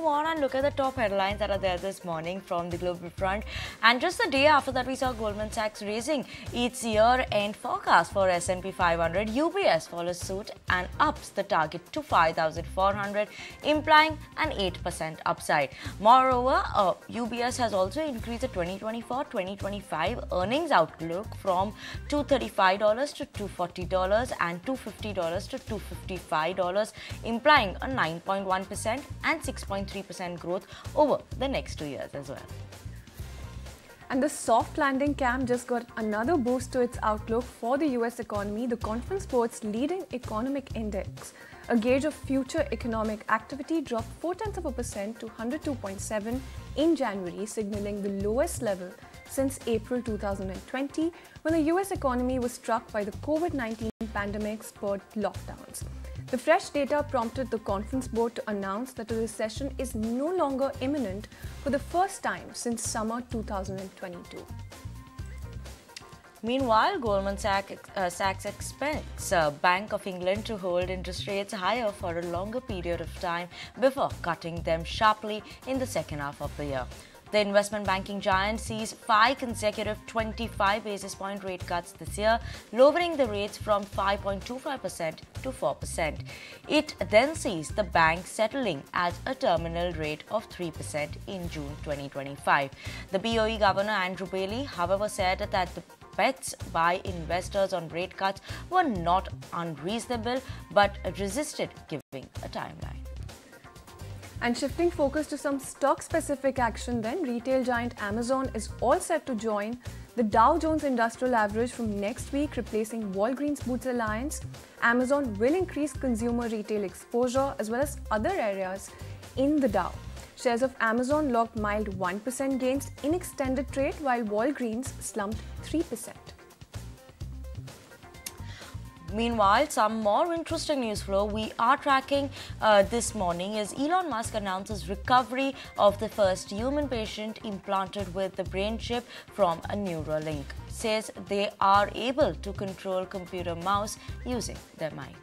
move on and look at the top headlines that are there this morning from the global front. And just the day after that, we saw Goldman Sachs raising its year-end forecast for S&P 500. UBS follows suit and ups the target to 5,400, implying an 8% upside. Moreover, UBS has also increased the 2024-2025 earnings outlook from $235 to $240 and $250 to $255, implying a 9.1% and 6.3% growth over the next 2 years as well. And the soft landing camp just got another boost to its outlook for the US economy. The Conference Board's leading economic index, a gauge of future economic activity, dropped 0.4% to 102.7 in January, signaling the lowest level since April 2020, when the US economy was struck by the COVID-19 pandemic-spurred lockdowns. The fresh data prompted the Conference Board to announce that a recession is no longer imminent for the first time since summer 2022. Meanwhile, Goldman Sachs expects Bank of England to hold interest rates higher for a longer period of time before cutting them sharply in the second half of the year. The investment banking giant sees 5 consecutive 25 basis point rate cuts this year, lowering the rates from 5.25% to 4%. It then sees the bank settling at a terminal rate of 3% in June 2025. The BOE Governor Andrew Bailey, however, said that the bets by investors on rate cuts were not unreasonable but resisted giving a timeline. And shifting focus to some stock-specific action then, retail giant Amazon is all set to join the Dow Jones Industrial Average from next week, replacing Walgreens Boots Alliance. Amazon will increase consumer retail exposure as well as other areas in the Dow. Shares of Amazon logged mild 1% gains in extended trade, while Walgreens slumped 3%. Meanwhile, some more interesting news flow we are tracking this morning is Elon Musk announces recovery of the first human patient implanted with the brain chip from a Neuralink. Says they are able to control computer mouse using their mind.